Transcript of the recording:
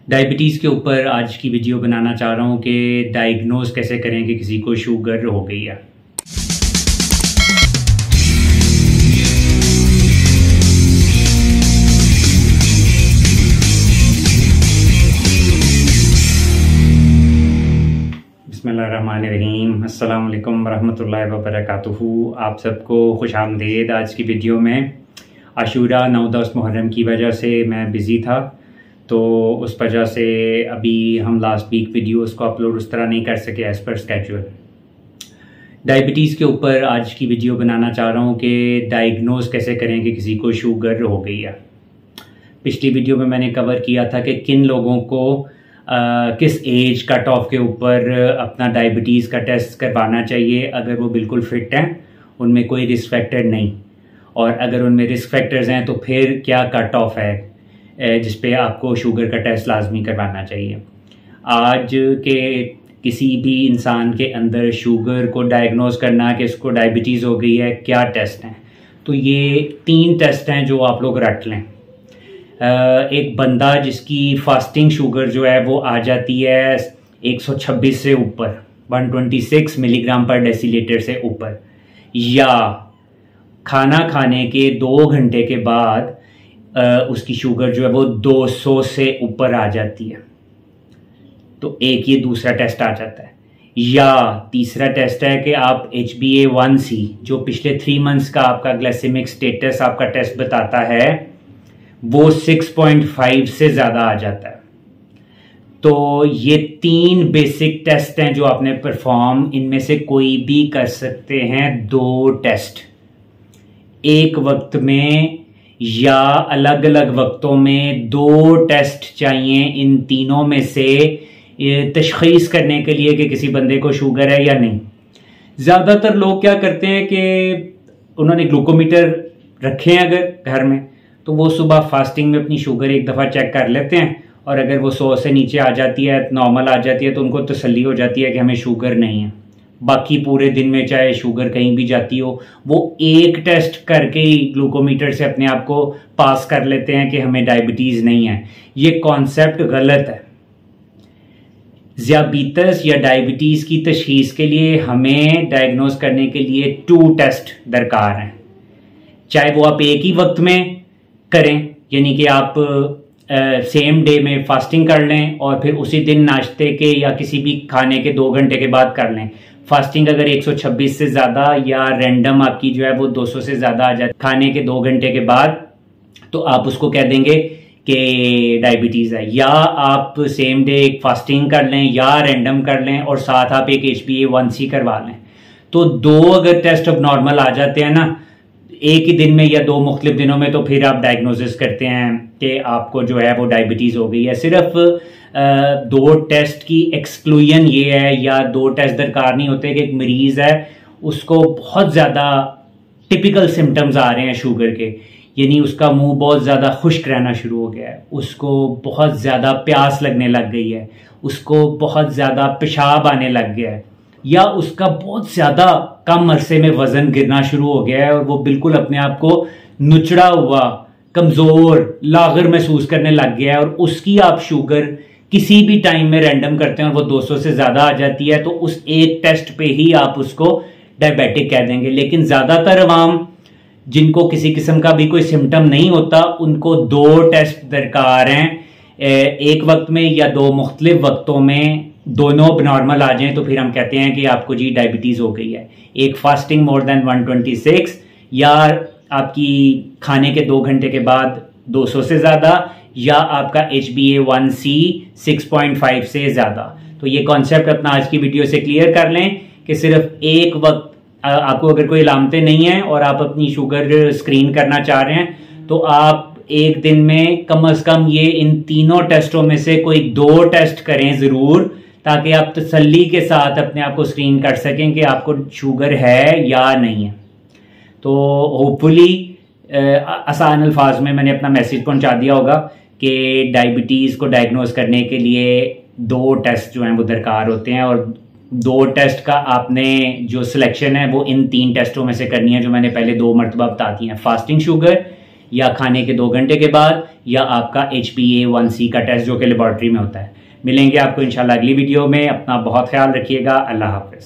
Diabetes के ऊपर आज की वीडियो बनाना चाह रहा हूँ कि डायग्नोज कैसे करें कि किसी को शुगर हो गई है। बिस्मिल्लाहिर्रहमानिर्रहीम। अस्सलाम वालेकुम वरहमतुल्लाहि वबरकातुहू। आप सबको खुश आमदीद। आज की वीडियो में आशूरा 9-10 मुहर्रम की वजह से मैं बिज़ी था, तो उस वजह से अभी हम लास्ट वीक वीडियोस को अपलोड उस तरह नहीं कर सके एज़ पर स्केड्यूल। डायबिटीज़ के ऊपर आज की वीडियो बनाना चाह रहा हूँ कि डायग्नोज कैसे करें कि किसी को शुगर हो गई है। पिछली वीडियो में मैंने कवर किया था कि किन लोगों को किस एज कट ऑफ के ऊपर अपना डायबिटीज़ का टेस्ट करवाना चाहिए अगर वो बिल्कुल फिट हैं, उनमें कोई रिस्क फैक्टर नहीं, और अगर उनमें रिस्क फैक्टर्स हैं तो फिर क्या कट ऑफ है जिस पे आपको शुगर का टेस्ट लाजमी करवाना चाहिए। आज के किसी भी इंसान के अंदर शुगर को डायग्नोज करना कि उसको डायबिटीज़ हो गई है, क्या टेस्ट हैं, तो ये 3 टेस्ट हैं जो आप लोग रट लें। एक बंदा जिसकी फास्टिंग शुगर जो है वो आ जाती है 126 से ऊपर, 126 मिलीग्राम पर डेसीलीटर से ऊपर, या खाना खाने के 2 घंटे के बाद उसकी शुगर जो है वो 200 से ऊपर आ जाती है, तो एक ये दूसरा टेस्ट आ जाता है। या तीसरा टेस्ट है कि आप HbA1c जो पिछले 3 मंथ्स का आपका ग्लाइसेमिक स्टेटस आपका टेस्ट बताता है वो 6.5 से ज़्यादा आ जाता है। तो ये 3 बेसिक टेस्ट हैं जो आपने परफॉर्म, इनमें से कोई भी कर सकते हैं 2 टेस्ट एक वक्त में, या अलग अलग वक्तों में 2 टेस्ट चाहिए इन तीनों में से तशख़ीस करने के लिए कि किसी बंदे को शुगर है या नहीं। ज़्यादातर लोग क्या करते हैं कि उन्होंने ग्लूकोमीटर रखे हैं अगर घर में, तो वो सुबह फास्टिंग में अपनी शुगर एक दफ़ा चेक कर लेते हैं, और अगर वो 100 से नीचे आ जाती है, नॉर्मल आ जाती है, तो उनको तसल्ली हो जाती है कि हमें शुगर नहीं है। बाकी पूरे दिन में चाहे शुगर कहीं भी जाती हो, वो एक टेस्ट करके ही ग्लूकोमीटर से अपने आप को पास कर लेते हैं कि हमें डायबिटीज़ नहीं है। ये कॉन्सेप्ट गलत है। ज़ियाबीतस या डायबिटीज़ की तशख़ीस के लिए हमें डायग्नोज करने के लिए 2 टेस्ट दरकार हैं, चाहे वो आप एक ही वक्त में करें, यानी कि आप सेम डे में फास्टिंग कर लें और फिर उसी दिन नाश्ते के या किसी भी खाने के 2 घंटे के बाद कर लें। फास्टिंग अगर 126 से ज़्यादा या रैंडम आपकी जो है वो 200 से ज़्यादा आ जाए खाने के 2 घंटे के बाद, तो आप उसको कह देंगे कि डायबिटीज़ है। या आप सेम डे एक फास्टिंग कर लें या रैंडम कर लें और साथ आप एक HbA1c करवा लें। तो 2 अगर टेस्ट अब नॉर्मल आ जाते हैं ना एक ही दिन में या 2 मुख्तलिफ दिनों में, तो फिर आप डायग्नोसिस करते हैं कि आपको जो है वो डायबिटीज़ हो गई है। सिर्फ 2 टेस्ट की एक्सक्लूजन ये है, या 2 टेस्ट दरकार नहीं होते कि एक मरीज़ है उसको बहुत ज़्यादा टिपिकल सिम्टम्स आ रहे हैं शुगर के, यानी उसका मुंह बहुत ज़्यादा खुश्क रहना शुरू हो गया है, उसको बहुत ज़्यादा प्यास लगने लग गई है, उसको बहुत ज़्यादा पेशाब आने लग गया है, या उसका बहुत ज़्यादा कम अरसे में वज़न गिरना शुरू हो गया है और वो बिल्कुल अपने आप को नुचड़ा हुआ, कमज़ोर, लाग़र महसूस करने लग गया है, और उसकी आप शुगर किसी भी टाइम में रैंडम करते हैं और वो 200 से ज़्यादा आ जाती है, तो उस एक टेस्ट पे ही आप उसको डायबिटिक कह देंगे। लेकिन ज़्यादातर अवाम जिनको किसी किस्म का भी कोई सिम्टम नहीं होता, उनको 2 टेस्ट दरकार हैं एक वक्त में या 2 मुख्तलिफ वक्तों में, दोनों नॉर्मल आ जाएं तो फिर हम कहते हैं कि आपको जी डायबिटीज़ हो गई है। एक फास्टिंग मोर देन 126, या आपकी खाने के 2 घंटे के बाद 200 से ज़्यादा, या आपका HbA1c 6.5 से ज़्यादा। तो ये कॉन्सेप्ट अपना आज की वीडियो से क्लियर कर लें कि सिर्फ एक वक्त आपको अगर कोई अलामतें नहीं हैं और आप अपनी शुगर स्क्रीन करना चाह रहे हैं, तो आप एक दिन में कम से कम ये इन तीनों टेस्टों में से कोई 2 टेस्ट करें ज़रूर, ताकि आप तसल्ली के साथ अपने आप को स्क्रीन कर सकें कि आपको शुगर है या नहीं है। तो होपफुली आसान अल्फाज में मैंने अपना मैसेज पहुंचा दिया होगा कि डायबिटीज़ को डायग्नोज करने के लिए 2 टेस्ट जो हैं वो दरकार होते हैं, और 2 टेस्ट का आपने जो सिलेक्शन है वो इन 3 टेस्टों में से करनी है जो मैंने पहले 2 मरतबा बता दी हैं। फास्टिंग शुगर या खाने के 2 घंटे के बाद, या आपका HbA1c का टेस्ट जो कि लेबोरेटरी में होता है। मिलेंगे आपको इंशाल्लाह अगली वीडियो में। अपना बहुत ख्याल रखिएगा। अल्लाह हाफिज।